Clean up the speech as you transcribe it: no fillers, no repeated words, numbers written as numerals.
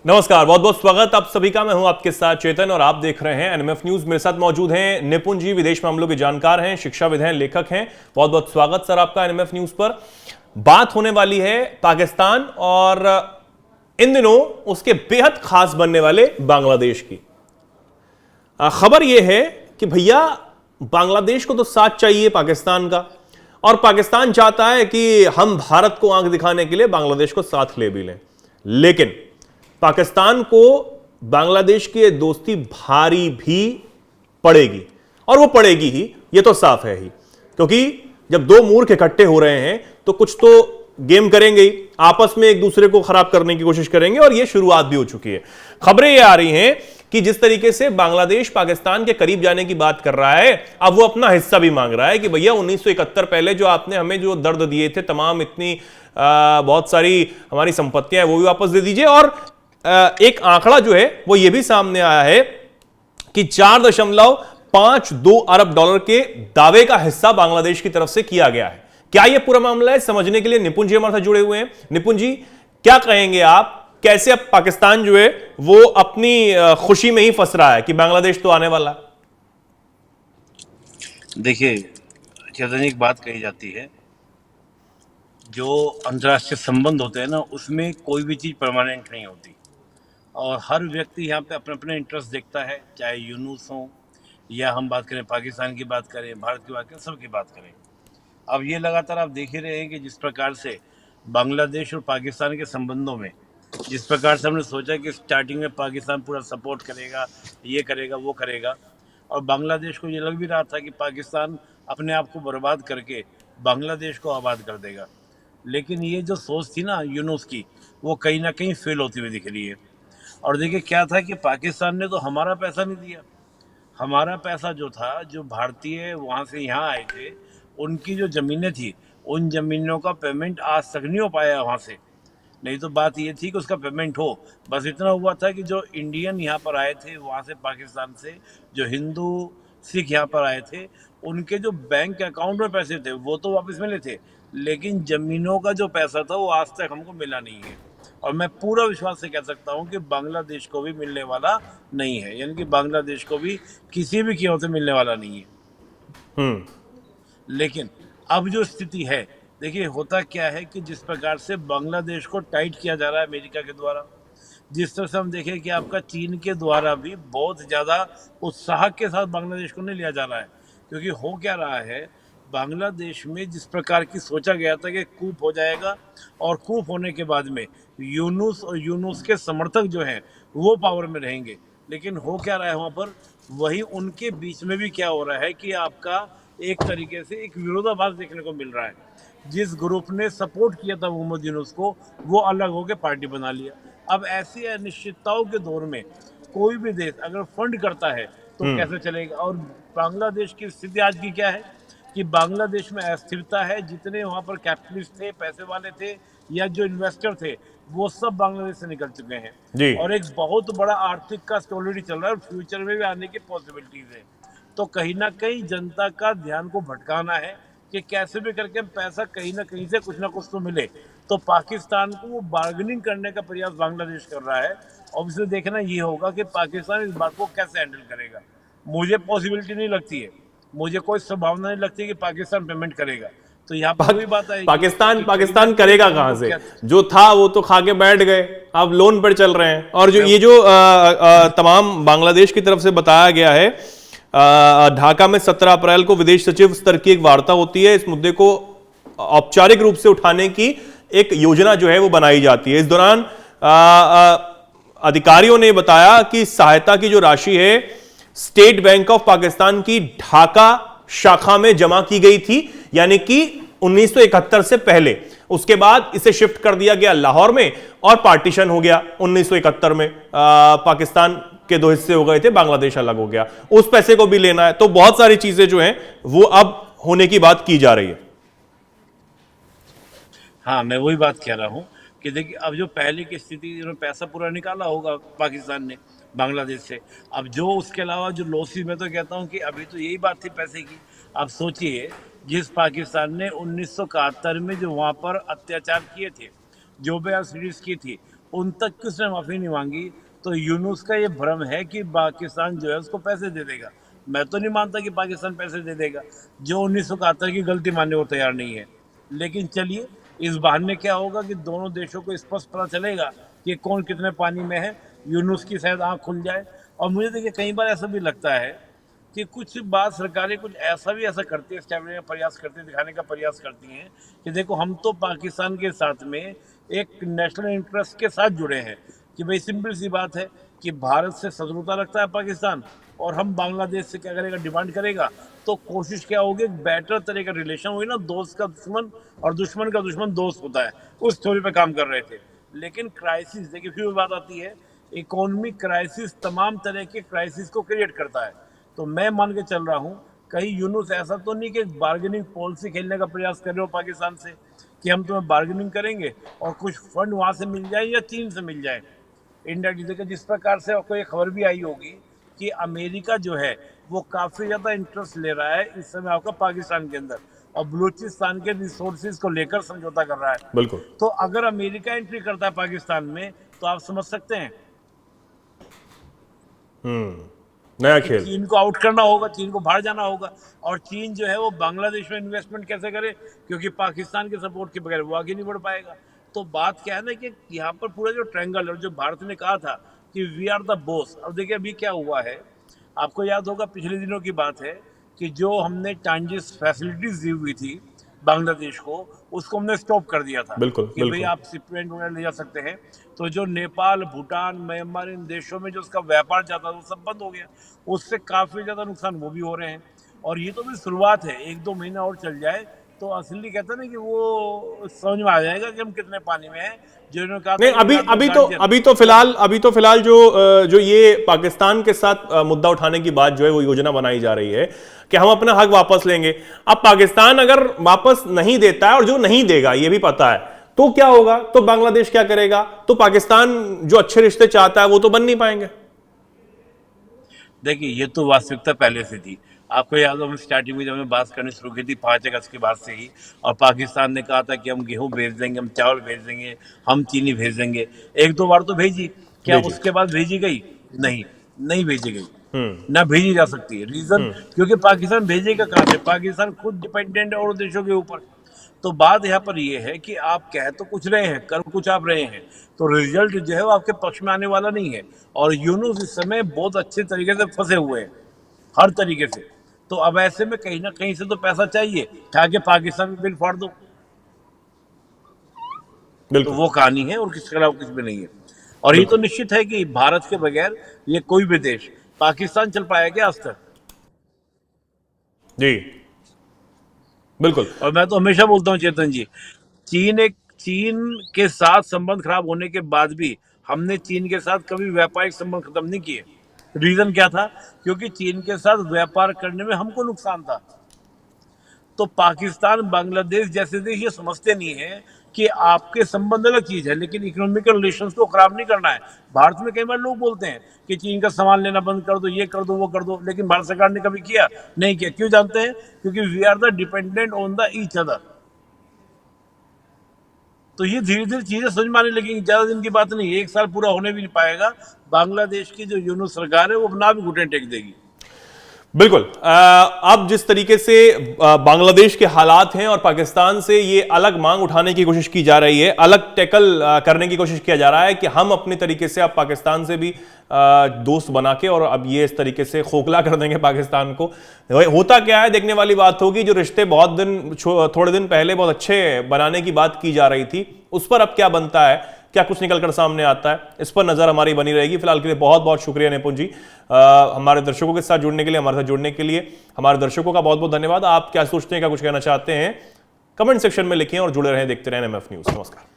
नमस्कार, बहुत बहुत स्वागत आप सभी का। मैं हूं आपके साथ चेतन और आप देख रहे हैं एनएमएफ न्यूज। मेरे साथ मौजूद हैं निपुण जी, विदेश मामलों के जानकार हैं, शिक्षाविद हैं, लेखक हैं। बहुत बहुत स्वागत सर आपका एनएमएफ न्यूज पर। बात होने वाली है पाकिस्तान और इन दिनों उसके बेहद खास बनने वाले बांग्लादेश की। खबर यह है कि भैया बांग्लादेश को तो साथ चाहिए पाकिस्तान का, और पाकिस्तान चाहता है कि हम भारत को आंख दिखाने के लिए बांग्लादेश को साथ ले भी लें। लेकिन पाकिस्तान को बांग्लादेश की दोस्ती भारी भी पड़ेगी, और वो पड़ेगी ही, ये तो साफ है ही। क्योंकि जब दो मूर्ख इकट्ठे हो रहे हैं तो कुछ तो गेम करेंगे ही, आपस में एक दूसरे को खराब करने की कोशिश करेंगे, और ये शुरुआत भी हो चुकी है। खबरें ये आ रही हैं कि जिस तरीके से बांग्लादेश पाकिस्तान के करीब जाने की बात कर रहा है, अब वो अपना हिस्सा भी मांग रहा है कि भैया 1971 पहले जो आपने हमें जो दर्द दिए थे, तमाम इतनी बहुत सारी हमारी संपत्तियां वो भी वापस दे दीजिए। और एक आंकड़ा जो है वो ये भी सामने आया है कि 4.52 अरब डॉलर के दावे का हिस्सा बांग्लादेश की तरफ से किया गया है। क्या यह पूरा मामला है, समझने के लिए निपुण जी हमारे साथ जुड़े हुए हैं। निपुण जी, क्या कहेंगे आप, कैसे अब पाकिस्तान जो है वो अपनी खुशी में ही फंस रहा है कि बांग्लादेश तो आने वाला? देखिए चेतन, एक बात कही जाती है, जो अंतर्राष्ट्रीय संबंध होते हैं ना, उसमें कोई भी चीज़ परमानेंट नहीं होती, और हर व्यक्ति यहाँ पे अपने अपने इंटरेस्ट देखता है, चाहे यूनुस हो या हम बात करें पाकिस्तान की बात करें, भारत की बात करें, सबकी बात करें। अब ये लगातार आप देख ही रहे हैं कि जिस प्रकार से बांग्लादेश और पाकिस्तान के संबंधों में, जिस प्रकार से हमने सोचा कि स्टार्टिंग में पाकिस्तान पूरा सपोर्ट करेगा, ये करेगा, वो करेगा, और बांग्लादेश को ये लग भी रहा था कि पाकिस्तान अपने आप को बर्बाद करके बांग्लादेश को आबाद कर देगा। लेकिन ये जो सोच थी ना यूनुस की, वो कहीं ना कहीं फेल होती हुई दिख रही है। और देखिए क्या था कि पाकिस्तान ने तो हमारा पैसा नहीं दिया। हमारा पैसा जो था, जो भारतीय वहाँ से यहाँ आए थे, उनकी जो ज़मीनें थी, उन ज़मीनों का पेमेंट आज तक नहीं हो पाया वहाँ से। नहीं तो बात ये थी कि उसका पेमेंट हो। बस इतना हुआ था कि जो इंडियन यहाँ पर आए थे वहाँ से, पाकिस्तान से, जो हिंदू सिख यहाँ पर आए थे, उनके जो बैंक अकाउंट में पैसे थे वो तो वापस मिले थे, लेकिन ज़मीनों का जो पैसा था वो आज तक हमको मिला नहीं है। और मैं पूरा विश्वास से कह सकता हूँ कि बांग्लादेश को भी मिलने वाला नहीं है, यानी कि बांग्लादेश को भी किसी भी कीमत से मिलने वाला नहीं है। लेकिन अब जो स्थिति है, देखिए होता क्या है कि जिस प्रकार से बांग्लादेश को टाइट किया जा रहा है अमेरिका के द्वारा, जिस तरह से हम देखें कि आपका चीन के द्वारा भी बहुत ज़्यादा उत्साह के साथ बांग्लादेश को नहीं लिया जा रहा है। क्योंकि हो क्या रहा है, बांग्लादेश में जिस प्रकार की सोचा गया था कि कूप हो जाएगा, और कूप होने के बाद में यूनुस और यूनुस के समर्थक जो हैं वो पावर में रहेंगे। लेकिन हो क्या रहा है वहाँ पर, वही उनके बीच में भी क्या हो रहा है कि आपका एक तरीके से एक विरोधाभास देखने को मिल रहा है। जिस ग्रुप ने सपोर्ट किया था मोहम्मद यूनुस को, वो अलग होकर पार्टी बना लिया। अब ऐसी अनिश्चितताओं के दौर में कोई भी देश अगर फंड करता है तो कैसे चलेगा। और बांग्लादेश की स्थिति आज की क्या है कि बांग्लादेश में अस्थिरता है। जितने वहाँ पर कैपिटलिस्ट थे, पैसे वाले थे, या जो इन्वेस्टर थे, वो सब बांग्लादेश से निकल चुके हैं जी। और एक बहुत बड़ा आर्थिक कष्ट ऑलरेडी चल रहा है, और फ्यूचर में भी आने की पॉसिबिलिटीज है। तो कहीं ना कहीं जनता का ध्यान को भटकाना है कि कैसे भी करके पैसा कहीं ना कहीं से कुछ ना कुछ तो मिले। तो पाकिस्तान को वो बार्गेनिंग करने का प्रयास बांग्लादेश कर रहा है। ऑब्वियसली देखना ये होगा कि पाकिस्तान इस बात को कैसे हैंडल करेगा। मुझे पॉसिबिलिटी नहीं लगती है, मुझे कोई संभावना नहीं लगती कि पाकिस्तान पेमेंट करेगा। तो यहाँ पर वही बात आएगी, पाकिस्तान करेगा कहां से? जो था वो तो खा के बैठ गए, अब लोन पर चल रहे हैं। और जो ये जो तमाम बांग्लादेश की तरफ से बताया गया है, ढाका में 17 अप्रैल को विदेश सचिव स्तर की एक वार्ता होती है। इस मुद्दे को औपचारिक रूप से उठाने की एक योजना जो है वो बनाई जाती है। इस दौरान अधिकारियों ने बताया कि सहायता की जो राशि है स्टेट बैंक ऑफ पाकिस्तान की ढाका शाखा में जमा की गई थी, यानी कि 1971 से पहले। उसके बाद इसे शिफ्ट कर दिया गया लाहौर में, और पार्टीशन हो गया 1971 में। पाकिस्तान के दो हिस्से हो गए थे, बांग्लादेश अलग हो गया। उस पैसे को भी लेना है, तो बहुत सारी चीजें जो हैं वो अब होने की बात की जा रही है। हाँ, मैं वही बात कह रहा हूँ कि देखिए अब जो पहले की स्थिति, उन्होंने पैसा पूरा निकाला होगा पाकिस्तान ने बांग्लादेश से। अब जो उसके अलावा जो लॉसेस, मैं तो कहता हूँ कि अभी तो यही बात थी पैसे की। आप सोचिए, जिस पाकिस्तान ने 1971 में जो वहाँ पर अत्याचार किए थे, जो भी सीरीज की थी, उन तक किसने माफी नहीं मांगी। तो यूनुस का ये भ्रम है कि पाकिस्तान जो है उसको पैसे दे देगा। मैं तो नहीं मानता कि पाकिस्तान पैसे दे देगा, जो 1971 की गलती मानने को तैयार नहीं है। लेकिन चलिए, इस बहाने क्या होगा कि दोनों देशों को स्पष्ट पता चलेगा कि कौन कितने पानी में है। यूनुस की शायद आंख खुल जाए। और मुझे देखिए, कई बार ऐसा भी लगता है कि कुछ बात सरकारें कुछ ऐसा करती है, स्टैब्लिश प्रयास करती है, दिखाने का प्रयास करती हैं कि देखो हम तो पाकिस्तान के साथ में एक नेशनल इंटरेस्ट के साथ जुड़े हैं। कि भाई सिंपल सी बात है कि भारत से शत्रुता रखता है पाकिस्तान, और हम बांग्लादेश से क्या करेगा, डिमांड करेगा। तो कोशिश क्या होगी, एक बेटर तरह का रिलेशन हुई ना, दोस्त का दुश्मन और दुश्मन का दुश्मन दोस्त होता है, उस थ्योरी पे काम कर रहे थे। लेकिन क्राइसिस देखिए, फिर बात आती है, इकोनॉमिक क्राइसिस तमाम तरह के क्राइसिस को क्रिएट करता है। तो मैं मान के चल रहा हूँ, कहीं यूनुस ऐसा तो नहीं कि बार्गेनिंग पॉलिसी खेलने का प्रयास कर रहे हो पाकिस्तान से, कि हम तुम्हें बार्गेनिंग करेंगे और कुछ फंड वहां से मिल जाए या चीन से मिल जाए। इंडिया देखिए, जिस प्रकार से आपको एक खबर भी आई होगी कि अमेरिका जो है वो काफी ज्यादा इंटरेस्ट ले रहा है इस समय आपका पाकिस्तान के अंदर, और बलूचिस्तान के रिसोर्सेज को लेकर समझौता कर रहा है। बिल्कुल। तो अगर अमेरिका एंट्री करता है पाकिस्तान में, तो आप समझ सकते हैं नया खेल। चीन को आउट करना होगा, चीन को बाहर जाना होगा। और चीन जो है वो बांग्लादेश में इन्वेस्टमेंट कैसे करे, क्योंकि पाकिस्तान के सपोर्ट के बगैर वो आगे नहीं बढ़ पाएगा। तो बात क्या है ना कि यहाँ पर पूरा जो ट्रायंगल, और जो भारत ने कहा था कि वी आर द बॉस, अब देखिए अभी क्या हुआ है। आपको याद होगा, पिछले दिनों की बात है कि जो हमने ट्रांजिट फैसिलिटीज दी हुई थी बांग्लादेश को, उसको हमने स्टॉप कर दिया था। बिल्कुल, कि भाई आप शिपमेंट वगैरह ले जा सकते हैं। तो जो नेपाल, भूटान, म्यांमार, इन देशों में जो उसका व्यापार जाता था वो सब बंद हो गया। उससे काफी ज्यादा नुकसान वो भी हो रहे हैं। और ये तो भी शुरुआत है, 1-2 महीना और चल जाए तो असली कहते हैं ना कि वो समझ में आ जाएगा कि हम कितने पानी में हैं। जो इन्होंने कहा नहीं, अभी तो फिलहाल जो ये पाकिस्तान के साथ मुद्दा उठाने की बात जो है वो योजना बनाई जा रही है कि हम अपना हक वापस लेंगे। अब पाकिस्तान अगर वापस नहीं देता है, और जो नहीं देगा ये भी पता है, तो क्या होगा, तो बांग्लादेश क्या करेगा, तो पाकिस्तान जो अच्छे रिश्ते चाहता है वो तो बन नहीं पाएंगे। देखिए, ये तो वास्तविकता पहले से थी। आपको याद हो, हम स्टार्टिंग में जब हमने बात करनी शुरू की थी 5 अगस्त के बाद से ही, और पाकिस्तान ने कहा था कि हम गेहूं भेज देंगे, हम चावल भेज देंगे, हम चीनी भेज देंगे। 1-2 बार तो भेजी, क्या उसके बाद भेजी गई? नहीं भेजी गई, ना भेजी जा सकती है। रीजन, क्योंकि पाकिस्तान भेजेगा कहाँ से? पाकिस्तान खुद डिपेंडेंट है और देशों के ऊपर। तो बात यहाँ पर ये है कि आप कह तो कुछ रहे हैं, कर कुछ आप रहे हैं, तो रिजल्ट जो है वो आपके पक्ष में आने वाला नहीं है। और यूनुस इस समय बहुत अच्छे तरीके से फंसे हुए हैं, हर तरीके से। तो अब ऐसे में कहीं ना कहीं से तो पैसा चाहिए, ताकि पाकिस्तान में बिल फाड़ दो। तो वो कहानी है, और किसके अलावा कुछ भी नहीं है। और ये तो निश्चित है कि भारत के बगैर ये कोई भी देश, पाकिस्तान चल पाया क्या आज तक? जी बिल्कुल। और मैं तो हमेशा बोलता हूँ चेतन जी, चीन के साथ संबंध खराब होने के बाद भी हमने चीन के साथ कभी व्यापारिक संबंध खत्म नहीं किए। रीजन क्या था? क्योंकि चीन के साथ व्यापार करने में हमको नुकसान था। तो पाकिस्तान, बांग्लादेश जैसे देश ये समझते नहीं है कि आपके संबंध अलग चीज है, लेकिन इकोनॉमिकल रिलेशंस को खराब नहीं करना है। भारत में कई बार लोग बोलते हैं कि चीन का सामान लेना बंद कर दो, ये कर दो, वो कर दो, लेकिन भारत सरकार ने कभी किया नहीं किया। क्यों जानते हैं? क्योंकि we are the dependent on the each other. तो ये धीरे धीरे चीजें समझ में आने लगेंगी, ज्यादा दिन की बात नहीं, 1 साल पूरा होने भी नहीं पाएगा, बांग्लादेश की जो यूनुस सरकार है वो अपना भी घुटने टेक देगी। बिल्कुल। अब जिस तरीके से बांग्लादेश के हालात हैं और पाकिस्तान से ये अलग मांग उठाने की कोशिश की जा रही है, अलग टैकल करने की कोशिश किया जा रहा है कि हम अपने तरीके से अब पाकिस्तान से भी दोस्त बना के, और अब ये इस तरीके से खोखला कर देंगे पाकिस्तान को। होता क्या है, देखने वाली बात होगी। जो रिश्ते थोड़े दिन पहले बहुत अच्छे बनाने की बात की जा रही थी, उस पर अब क्या बनता है, क्या कुछ निकलकर सामने आता है, इस पर नजर हमारी बनी रहेगी। फिलहाल के लिए बहुत बहुत शुक्रिया निपुण जी, हमारे दर्शकों के साथ जुड़ने के लिए, हमारे साथ जुड़ने के लिए। हमारे दर्शकों का बहुत बहुत धन्यवाद। आप क्या सोचते हैं, क्या कुछ कहना चाहते हैं, कमेंट सेक्शन में लिखें और जुड़े रहें, देखते रहें एनएमएफ न्यूज। नमस्कार।